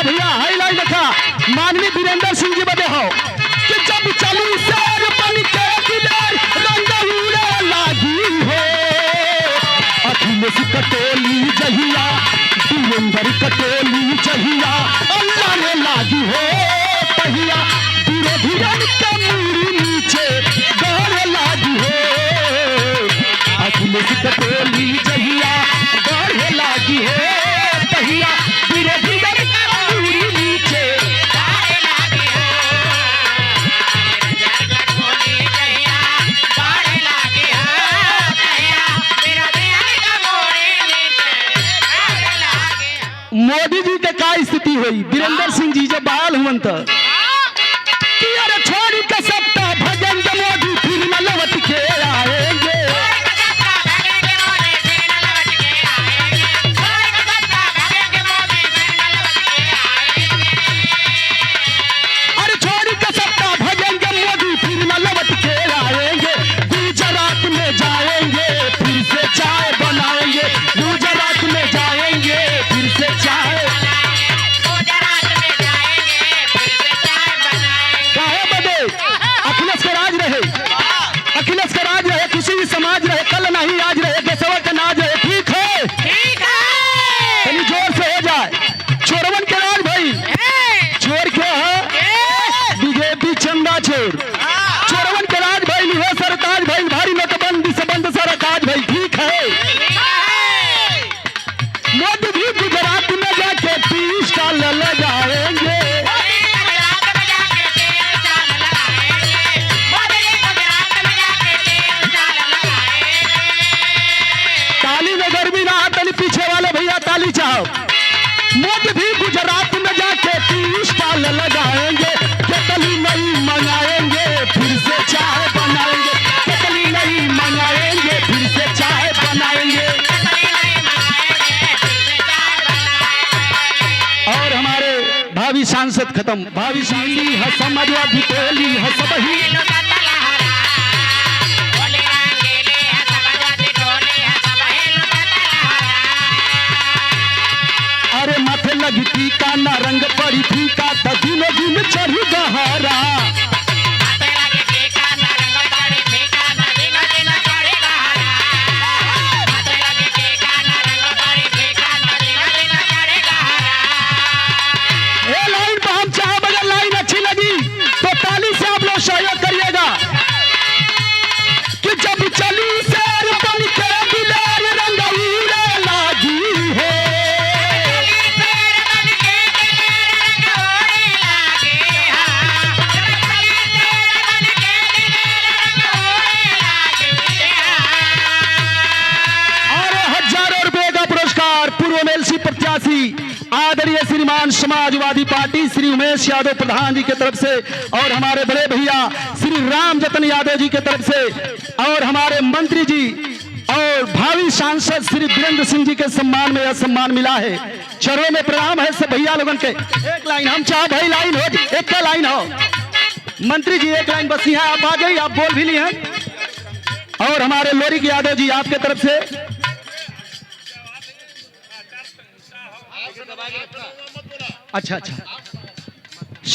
भैया हाईलाइट देखा माननीय वीरेंद्र सिंह जी बदे हो कि जब चलू शेर बन के दिलेर रंग उड़े लागी हो अखिलेश कटोली जहिया वीरेंद्र कटोली जहिया अल्लाह ने लागी हो पहिया विरोधियन के मूरी नीचे गड़ लागी हो अखिलेश कटोली जहिया गड़ लागी हो पहिया विरोधियन के मूरी नीचे गड़ लागी हो मोदी जी के का स्थिति हुई वीरेंद्र सिंह जी जब बहाल हुआ कि अरे छोड़ के सत्ता भजन के मोदी फिर न लौट के आएंगे अरे छोड़ के सत्ता भजन के मोदी फिर न लौट के आएंगे गुजरात में जाएंगे फिर से चाय बनाएंगे गुजरात में जाएंगे फिर से चाय अखिलेश का राज रहे अखिलेश का राज रहे किसी भी समाज रहे कल नहीं आज रहे देशवा का नाज रहे ठीक है कहीं जोर से हो जाए चोरवन के राज भाई चोर क्या है बीजेपी चंदा चोर चोरवन के राज भाई निहो सरताज भाई भारी नोटबंदी से बंद सारा काज भाई ठीक है मोदी भी गुजरात में जाके 30 साल ले जाएंगे पीछे वाले भैया ताली चाहो मोदी भी गुजरात में जाके 30 साल लगाएंगे केतली नहीं मंगाएंगे फिर से चाय बनाएंगे केतली नहीं मंगाएंगे फिर से चाय बनाएंगे और हमारे भावी सांसद खत्म भावी सांसद हसमरिया भिटोली हसबही टीका ना रंग पड़ी फीका त दिन दिन चढ़ी गहरा ये लाइन पर हम चाहे अगर लाइन अच्छी लगी तो ताली से आप लोग सहयोग करिएगा कि जब चली शेर बन के दिलेर रंग उड़े लागी है प्रत्याशी आदरणीय श्रीमान समाजवादी पार्टी श्री उमेश यादव प्रधान जी के तरफ से और हमारे बड़े भैया श्री राम जतन यादव जी के तरफ से और हमारे मंत्री जी और भावी सांसद श्री वीरेंद्र सिंह जी के सम्मान में यह सम्मान मिला है चरणों में प्रणाम है सब भैया लोगन के एक लाइन हम चाह भाई लाइन हो एक का लाइन हो मंत्री जी एक लाइन बस यहाँ आप आ जाइए आप बोल भी लिए हैं और हमारे लोरिक यादव जी आपके तरफ से अच्छा अच्छा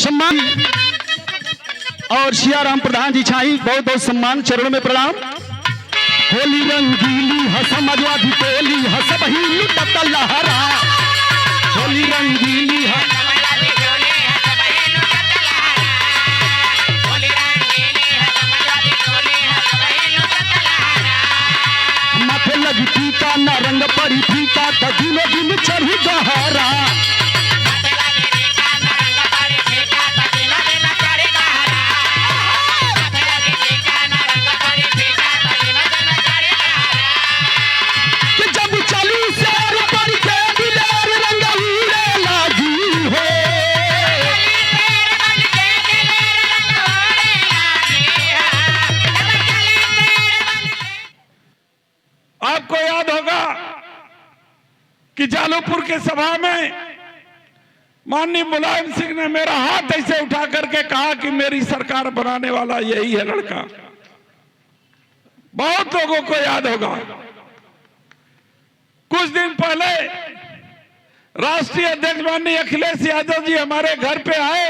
सम्मान और सियाराम प्रधान जी छाई बहुत बहुत सम्मान चरणों में प्रणाम होली रंगीली हसमजवा भिटोली हसबही लुटत लहरा होली रंगीली माथे लगी टीका न रंग पड़ी फीका त दिनो दिन चढ़ी गहरा आपको याद होगा कि जालूपुर के सभा में माननीय मुलायम सिंह ने मेरा हाथ ऐसे उठा करके कहा कि मेरी सरकार बनाने वाला यही है लड़का। बहुत लोगों को याद होगा। कुछ दिन पहले राष्ट्रीय अध्यक्ष माननीय अखिलेश यादव जी हमारे घर पे आए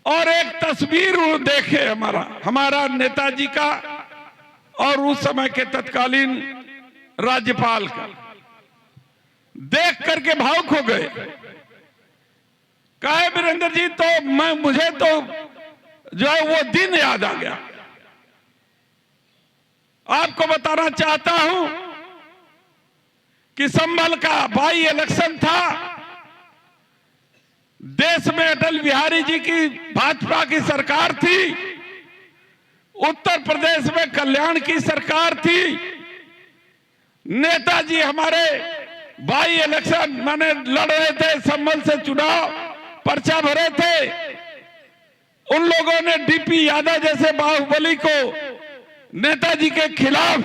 और एक तस्वीर वो देखे हमारा नेताजी का और उस समय के तत्कालीन राज्यपाल का, देख करके भावुक हो गए। कहे वीरेंद्र जी, तो मुझे तो जो है वो दिन याद आ गया। आपको बताना चाहता हूं कि संभल का बाई इलेक्शन था। देश में अटल बिहारी जी की भाजपा की सरकार थी, उत्तर प्रदेश में कल्याण की सरकार थी। नेताजी हमारे बाई इलेक्शन माने लड़ रहे थे, संभल से चुनाव पर्चा भरे थे। उन लोगों ने डीपी यादव जैसे बाहुबली को नेताजी के खिलाफ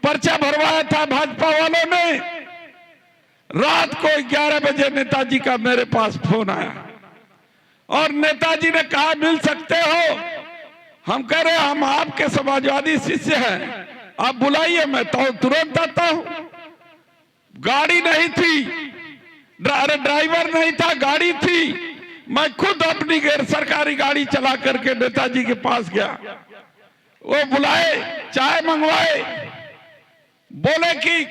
पर्चा भरवाया था भाजपा वालों ने। रात को 11 बजे नेताजी का मेरे पास फोन आया और नेताजी ने कहा मिल सकते हो। हम कह रहे हम आपके समाजवादी शिष्य हैं, आप बुलाइए, मैं तो तुरंत आता हूं। गाड़ी नहीं थी, ड्राइवर नहीं था, गाड़ी थी। मैं खुद अपनी गैर सरकारी गाड़ी चला करके नेताजी के पास गया। वो बुलाए, चाय मंगवाए, बोले कि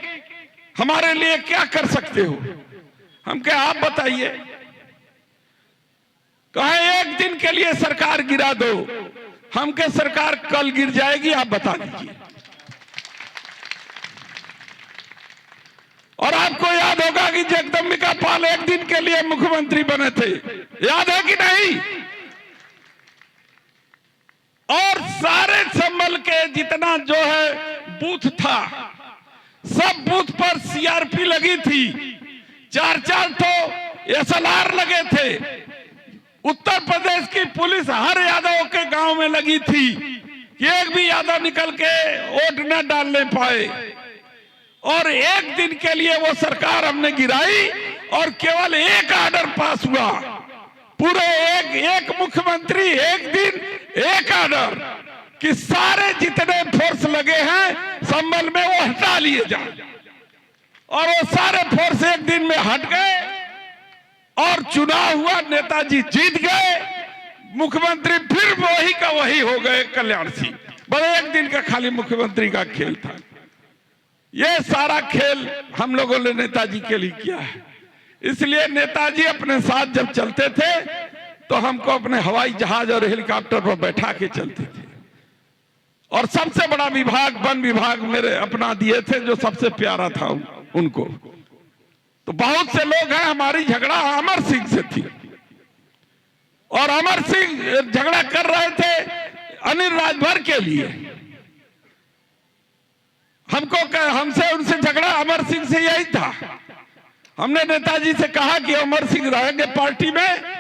हमारे लिए क्या कर सकते हो। हम कहे आप बताइए। कहे एक दिन के लिए सरकार गिरा दो। हम कहे सरकार कल गिर जाएगी, आप बता दीजिए। और आपको याद होगा कि जगदम्बिका पाल एक दिन के लिए मुख्यमंत्री बने थे, याद है कि नहीं? और सारे संभल के जितना जो है बूथ था, सब बूथ पर सीआरपी लगी थी। 4-4 तो एसएलआर लगे थे। उत्तर प्रदेश की पुलिस हर यादव के गांव में लगी थी कि एक भी यादव निकल के वोट न डालने पाए। और एक दिन के लिए वो सरकार हमने गिराई और केवल एक ऑर्डर पास हुआ। पूरे एक मुख्यमंत्री, एक दिन एक ऑर्डर कि सारे जितने फोर्स लगे हैं संभल में वो हटा लिए जाए। और वो सारे फोर्स एक दिन में हट गए और चुनाव हुआ, नेताजी जीत गए। मुख्यमंत्री फिर वही का वही हो गए, कल्याण सिंह। बस एक दिन का खाली मुख्यमंत्री का खेल था। ये सारा खेल हम लोगों ने नेताजी के लिए किया है। इसलिए नेताजी अपने साथ जब चलते थे तो हमको अपने हवाई जहाज और हेलीकॉप्टर पर बैठा के चलते थे। और सबसे बड़ा विभाग वन विभाग मेरे अपना दिए थे, जो सबसे प्यारा था उनको। तो बहुत से लोग हैं, हमारी झगड़ा अमर सिंह से थी और अमर सिंह झगड़ा कर रहे थे अनिल राजभर के लिए। हमसे उनसे झगड़ा अमर सिंह से यही था। हमने नेताजी से कहा कि अमर सिंह रहेंगे पार्टी में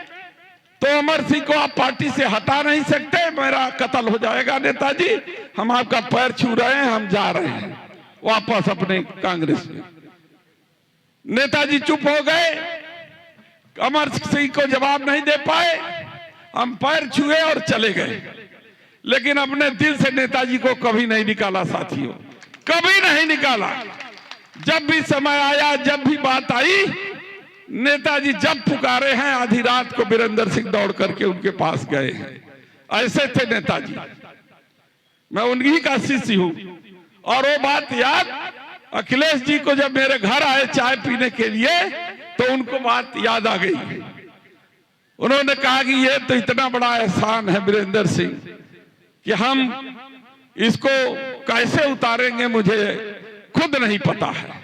तो अमर सिंह को आप पार्टी से हटा नहीं सकते, मेरा कत्ल हो जाएगा नेताजी। हम आपका पैर छू रहे हैं, हम जा रहे हैं वापस अपने कांग्रेस में। नेताजी चुप हो गए, अमर सिंह को जवाब नहीं दे पाए। हम पैर छुए और चले गए, लेकिन अपने दिल से नेताजी को कभी नहीं निकाला साथियों, कभी नहीं निकाला। जब भी समय आया, जब भी बात आई, नेताजी जब पुकारे हैं आधी रात को वीरेंद्र सिंह दौड़ करके उनके पास गए हैं। ऐसे थे नेताजी। मैं उन्हीं का शिष्य हूं। और वो बात याद, अखिलेश जी को जब मेरे घर आए चाय पीने के लिए तो उनको बात याद आ गई। उन्होंने कहा कि ये तो इतना बड़ा एहसान है वीरेंद्र सिंह कि हम इसको कैसे उतारेंगे, मुझे खुद नहीं पता है।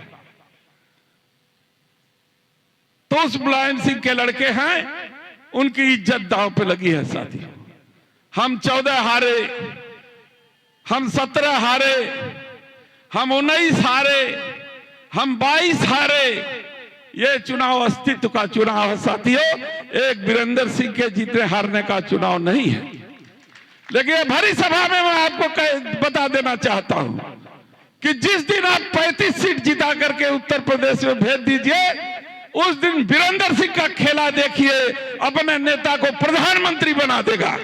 तो उस मुलायम सिंह के लड़के हैं, उनकी इज्जत दांव पे लगी है साथी। हम 14 हारे, हम 17 हारे, हम 19 हारे, हम 22 हारे। ये चुनाव अस्तित्व का चुनाव है साथियों, एक वीरेंद्र सिंह के जीतने हारने का चुनाव नहीं है। लेकिन भरी सभा में मैं आपको बता देना चाहता हूं कि जिस दिन आप 35 सीट जिता करके उत्तर प्रदेश में भेज दीजिए, उस दिन वीरेंद्र सिंह का खेला देखिए, अपने नेता को प्रधानमंत्री बना देगा।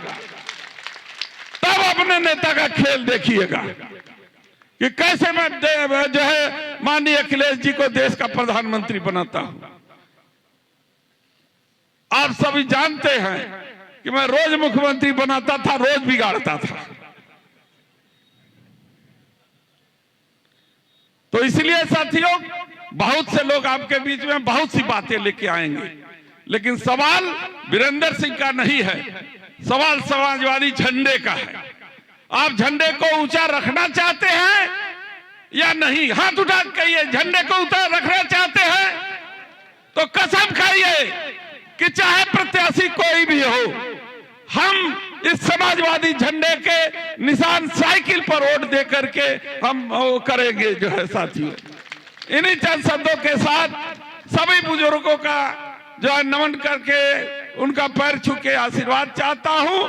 तब अपने नेता का खेल देखिएगा कि कैसे मैं जो है माननीय अखिलेश जी को देश का प्रधानमंत्री बनाता हूं। आप सभी जानते हैं कि मैं रोज मुख्यमंत्री बनाता था, रोज बिगाड़ता था। तो इसलिए साथियों, बहुत से लोग आपके बीच में बहुत सी बातें लेके आएंगे, लेकिन सवाल वीरेंद्र सिंह का नहीं है, सवाल समाजवादी झंडे का है। आप झंडे को ऊंचा रखना चाहते हैं या नहीं? हाथ उठा कहिए, झंडे को ऊंचा रखना चाहते हैं तो कसम खाइए कि चाहे प्रत्याशी कोई भी हो, हम इस समाजवादी झंडे के निशान साइकिल पर वोट दे करके हम वो करेंगे जो है साथियों। इन्हीं चंद शब्दों के साथ सभी बुजुर्गों का जो है नमन करके उनका पैर छू के आशीर्वाद चाहता हूं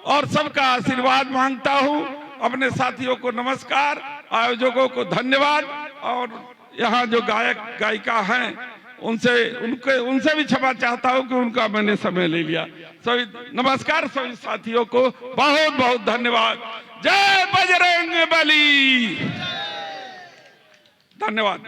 और सबका आशीर्वाद मांगता हूं। अपने साथियों को नमस्कार, आयोजकों को धन्यवाद, और यहाँ जो गायक गायिका हैं उनसे भी क्षमा चाहता हूं कि उनका मैंने समय ले लिया। सभी नमस्कार, सभी साथियों को बहुत बहुत धन्यवाद। जय बजरंग बली। धन्यवाद।